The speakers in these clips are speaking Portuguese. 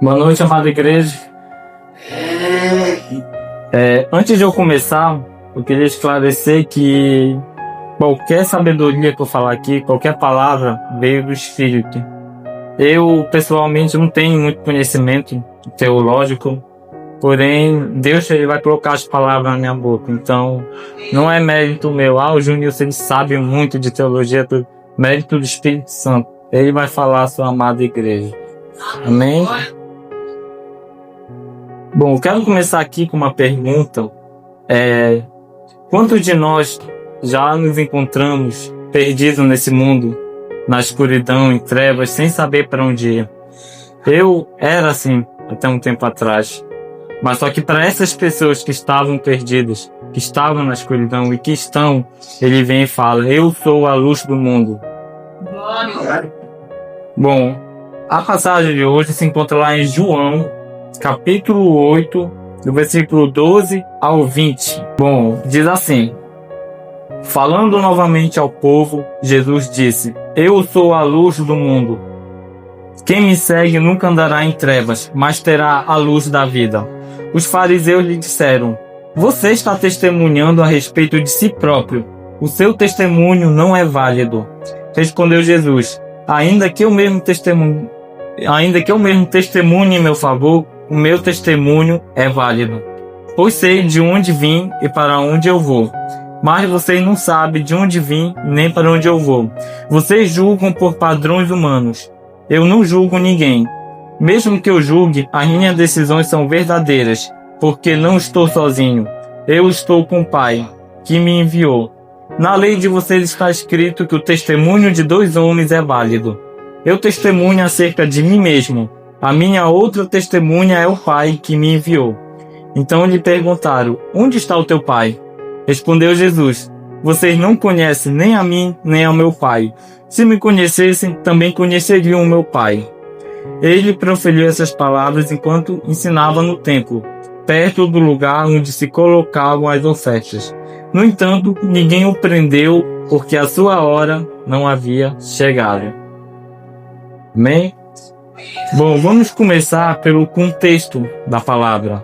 Boa noite, amada igreja. Antes de eu começar, eu queria esclarecer que qualquer sabedoria que eu falar aqui, qualquer palavra, veio do Espírito. Eu, pessoalmente, não tenho muito conhecimento teológico, porém, Deus ele vai colocar as palavras na minha boca. Então, não é mérito meu. O Júnior, ele sabe muito de teologia, mérito do Espírito Santo. Ele vai falar à sua amada igreja. Amém? Bom, eu quero começar aqui com uma pergunta. Quantos de nós já nos encontramos perdidos nesse mundo, na escuridão, em trevas, sem saber para onde ir? Eu era assim até um tempo atrás. Mas só que para essas pessoas que estavam perdidas, que estavam na escuridão e que estão, ele vem e fala: eu sou a luz do mundo. Bom, a passagem de hoje se encontra lá em João, capítulo 8, do versículo 12 ao 20. Bom, diz assim: falando novamente ao povo, Jesus disse: eu sou a luz do mundo. Quem me segue nunca andará em trevas, mas terá a luz da vida. Os fariseus lhe disseram: você está testemunhando a respeito de si próprio. O seu testemunho não é válido. Respondeu Jesus: ainda que eu mesmo testemunhe em meu favor, o meu testemunho é válido, pois sei de onde vim e para onde eu vou. Mas vocês não sabem de onde vim nem para onde eu vou. Vocês julgam por padrões humanos. Eu não julgo ninguém. Mesmo que eu julgue, as minhas decisões são verdadeiras, porque não estou sozinho. Eu estou com o Pai, que me enviou. Na lei de vocês está escrito que o testemunho de dois homens é válido. Eu testemunho acerca de mim mesmo. A minha outra testemunha é o Pai que me enviou. Então lhe perguntaram: onde está o teu Pai? Respondeu Jesus: vocês não conhecem nem a mim, nem ao meu Pai. Se me conhecessem, também conheceriam o meu Pai. Ele proferiu essas palavras enquanto ensinava no templo, perto do lugar onde se colocavam as ofertas. No entanto, ninguém o prendeu, porque a sua hora não havia chegado. Amém? Bom, vamos começar pelo contexto da palavra.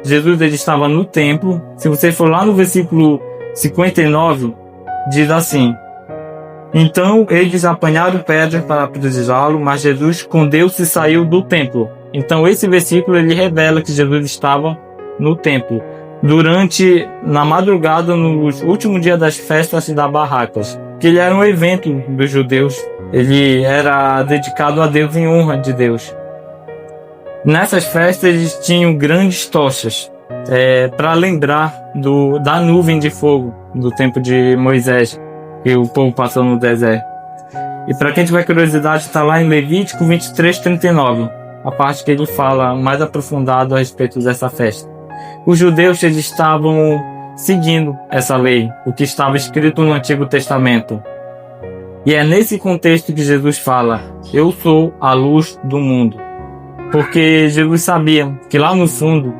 Jesus ele estava no templo. Se você for lá no versículo 59, diz assim: então eles apanharam pedras para apedrejá-lo, mas Jesus escondeu-se e saiu do templo. Então esse versículo ele revela que Jesus estava no templo na madrugada, nos últimos dias das festas das barracas, que ele era um evento dos judeus. Ele era dedicado a Deus, em honra de Deus. Nessas festas eles tinham grandes tochas, para lembrar da nuvem de fogo do tempo de Moisés, que o povo passou no deserto. E para quem tiver curiosidade, está lá em Levítico 23:39, a parte que ele fala mais aprofundado a respeito dessa festa. Os judeus eles estavam seguindo essa lei, o que estava escrito no Antigo Testamento. E é nesse contexto que Jesus fala: eu sou a luz do mundo. Porque Jesus sabia que lá no fundo,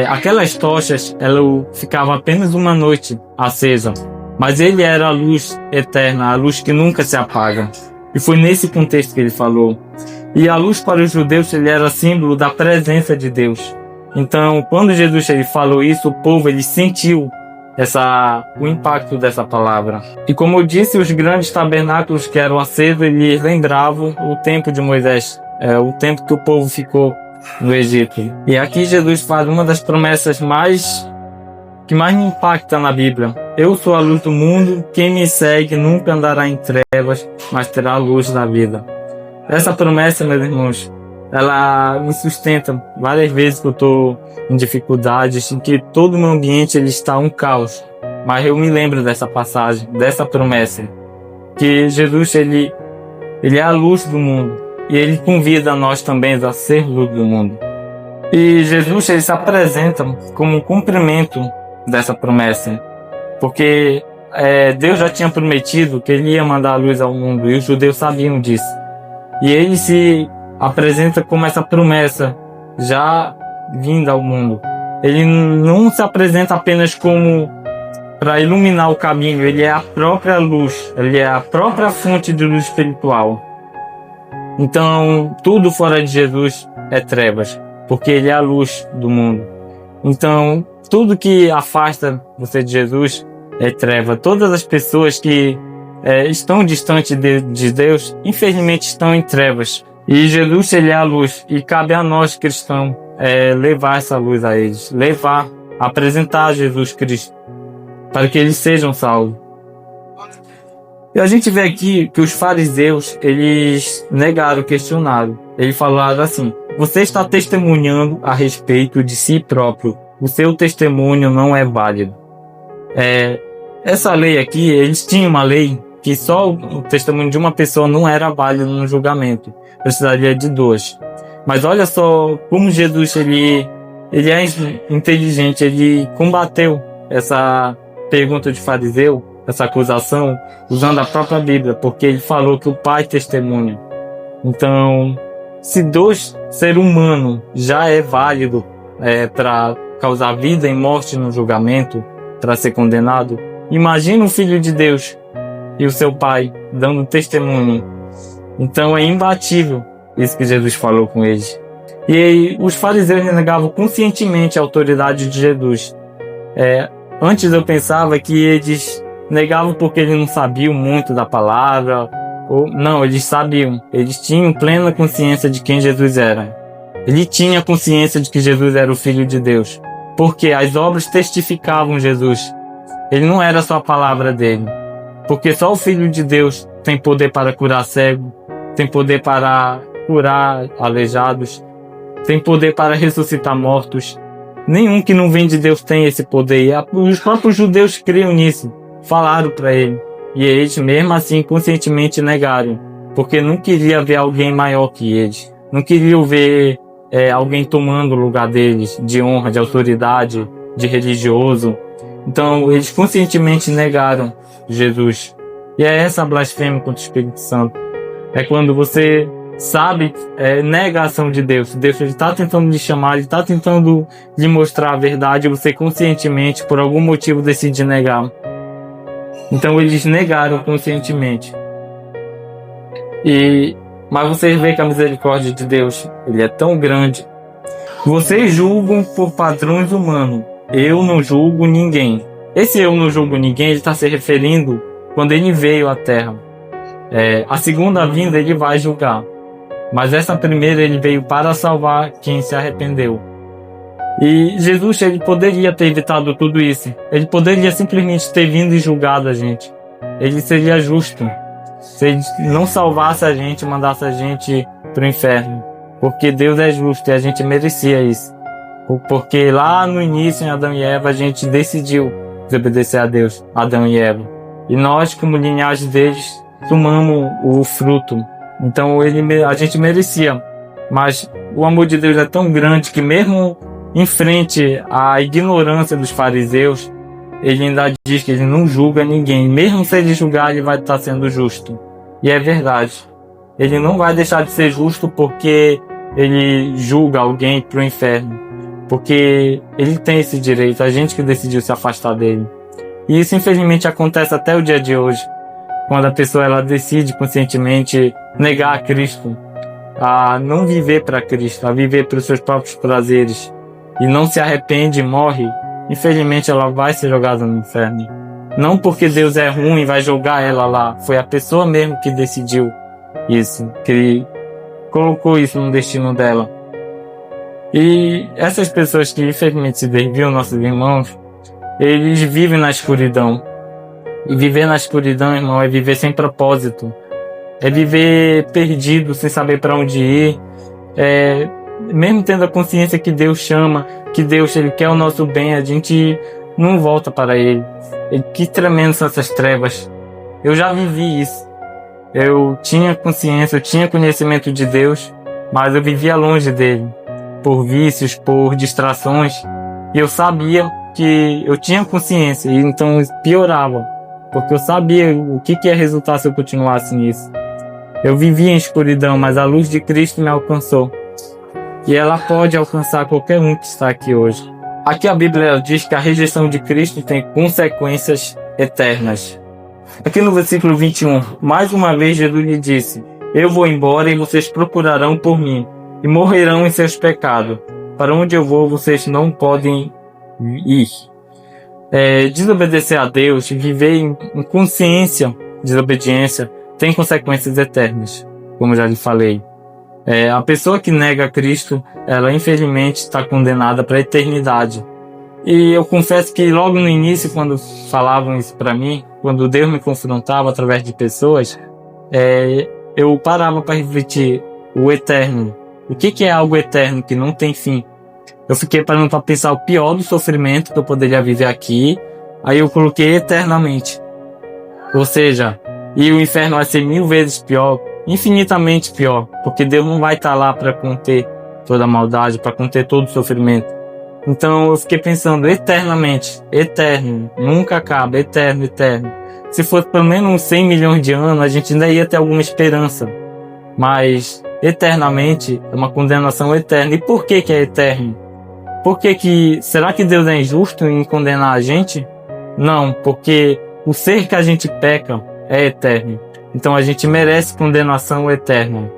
aquelas tochas, elas ficavam apenas uma noite acesa. Mas ele era a luz eterna, a luz que nunca se apaga. E foi nesse contexto que ele falou. E a luz para os judeus ele era símbolo da presença de Deus. Então, quando Jesus ele falou isso, o povo ele sentiu o impacto dessa palavra. E como eu disse, os grandes tabernáculos que eram acesos, eles lembravam o tempo de Moisés, o tempo que o povo ficou no Egito. E aqui Jesus faz uma das promessas que mais me impacta na Bíblia: eu sou a luz do mundo, quem me segue nunca andará em trevas, mas terá a luz da vida. Essa promessa, meus irmãos, ela me sustenta várias vezes que eu estou em dificuldades, em que todo o meu ambiente ele está um caos. Mas eu me lembro dessa passagem, dessa promessa, que Jesus ele é a luz do mundo, e ele convida nós também a ser luz do mundo. E Jesus ele se apresenta como um cumprimento dessa promessa, porque Deus já tinha prometido que ele ia mandar a luz ao mundo, e os judeus sabiam disso. E ele se apresenta como essa promessa já vinda ao mundo. Ele não se apresenta apenas como para iluminar o caminho, ele é a própria luz, ele é a própria fonte de luz espiritual. Então, tudo fora de Jesus é trevas, porque ele é a luz do mundo. Então, tudo que afasta você de Jesus é treva. Todas as pessoas que estão distantes de Deus, infelizmente estão em trevas. E Jesus, ele é a luz. E cabe a nós, cristãos, levar essa luz a eles. Apresentar Jesus Cristo, para que eles sejam salvos. E a gente vê aqui que os fariseus, eles negaram, questionaram. Eles falaram assim: você está testemunhando a respeito de si próprio. O seu testemunho não é válido. Essa lei aqui, eles tinham uma lei que só o testemunho de uma pessoa não era válido no julgamento. Precisaria de duas. Mas olha só como Jesus, ele é inteligente. Ele combateu essa pergunta de fariseu, essa acusação, usando a própria Bíblia, porque ele falou que o Pai testemunha. Então, se dois seres humanos já é válido para causar vida e morte no julgamento, para ser condenado, imagina o Filho de Deus e o seu Pai dando testemunho. Então é imbatível isso que Jesus falou com eles. E aí, os fariseus negavam conscientemente a autoridade de Jesus. Antes eu pensava que eles negavam porque eles não sabiam muito da palavra. Não, eles sabiam. Eles tinham plena consciência de quem Jesus era. Ele tinha consciência de que Jesus era o Filho de Deus. Porque as obras testificavam Jesus. Ele não era só a palavra dele. Porque só o Filho de Deus tem poder para curar cego, tem poder para curar aleijados, tem poder para ressuscitar mortos. Nenhum que não vem de Deus tem esse poder. E os próprios judeus criam nisso. Falaram para ele. E eles, mesmo assim, conscientemente negaram. Porque não queria ver alguém maior que eles. Não queriam ver alguém tomando o lugar deles, de honra, de autoridade, de religioso. Então, eles conscientemente negaram Jesus. E é essa blasfêmia contra o Espírito Santo. É quando você sabe, nega a ação de Deus. Deus está tentando lhe chamar, ele está tentando lhe mostrar a verdade, e você conscientemente, por algum motivo, decide negar. Então, eles negaram conscientemente. Mas vocês veem que a misericórdia de Deus, ele é tão grande. Vocês julgam por padrões humanos. Eu não julgo ninguém. Esse eu não julgo ninguém, ele está se referindo quando ele veio à Terra. A segunda vinda ele vai julgar. Mas essa primeira ele veio para salvar quem se arrependeu. E Jesus, ele poderia ter evitado tudo isso. Ele poderia simplesmente ter vindo e julgado a gente. Ele seria justo se ele não salvasse a gente, mandasse a gente para o inferno. Porque Deus é justo e a gente merecia isso. Porque lá no início, em Adão e Eva, a gente decidiu desobedecer a Deus, Adão e Eva. E nós, como linhagem deles, tomamos o fruto. Então a gente merecia. Mas o amor de Deus é tão grande que mesmo em frente à ignorância dos fariseus, ele ainda diz que ele não julga ninguém. Mesmo se ele julgar, ele vai estar sendo justo. E é verdade. Ele não vai deixar de ser justo porque ele julga alguém para o inferno. Porque ele tem esse direito, a gente que decidiu se afastar dele. E isso infelizmente acontece até o dia de hoje. Quando a pessoa ela decide conscientemente negar a Cristo, a não viver para Cristo, a viver para os seus próprios prazeres, e não se arrepende e morre, infelizmente ela vai ser jogada no inferno. Não porque Deus é ruim e vai jogar ela lá, foi a pessoa mesmo que decidiu isso, que colocou isso no destino dela. E essas pessoas que infelizmente se desviam, nossos irmãos, eles vivem na escuridão. E viver na escuridão, irmão, é viver sem propósito. É viver perdido, sem saber para onde ir. Mesmo tendo a consciência que Deus chama, que Deus ele quer o nosso bem, a gente não volta para Ele. Que tremendo são essas trevas. Eu já vivi isso. Eu tinha consciência, eu tinha conhecimento de Deus, mas eu vivia longe dele. Por vícios, por distrações. E eu sabia que eu tinha consciência, e então piorava. Porque eu sabia o que ia resultar se eu continuasse nisso. Eu vivia em escuridão, mas a luz de Cristo me alcançou. E ela pode alcançar qualquer um que está aqui hoje. Aqui a Bíblia diz que a rejeição de Cristo tem consequências eternas. Aqui no versículo 21, mais uma vez Jesus lhe disse: Eu vou embora e vocês procurarão por mim, e morrerão em seus pecados. Para onde eu vou, vocês não podem ir. Desobedecer a Deus, viver em consciência, desobediência, tem consequências eternas, como já lhe falei. A pessoa que nega Cristo, ela infelizmente está condenada para a eternidade. E eu confesso que logo no início, quando falavam isso para mim, quando Deus me confrontava através de pessoas, eu parava para refletir o eterno. O que é algo eterno que não tem fim? Eu fiquei parando para pensar o pior do sofrimento que eu poderia viver aqui. Aí eu coloquei eternamente. Ou seja, e o inferno vai ser 1000 vezes pior, infinitamente pior, porque Deus não vai estar lá para conter toda a maldade, para conter todo o sofrimento. Então eu fiquei pensando eternamente, eterno, nunca acaba, eterno, eterno. Se fosse pelo menos uns 100 milhões de anos, a gente ainda ia ter alguma esperança. Mas eternamente é uma condenação eterna. E por que é eterno? Será que Deus é injusto em condenar a gente? Não, porque o ser que a gente peca é eterno. Então a gente merece condenação eterna.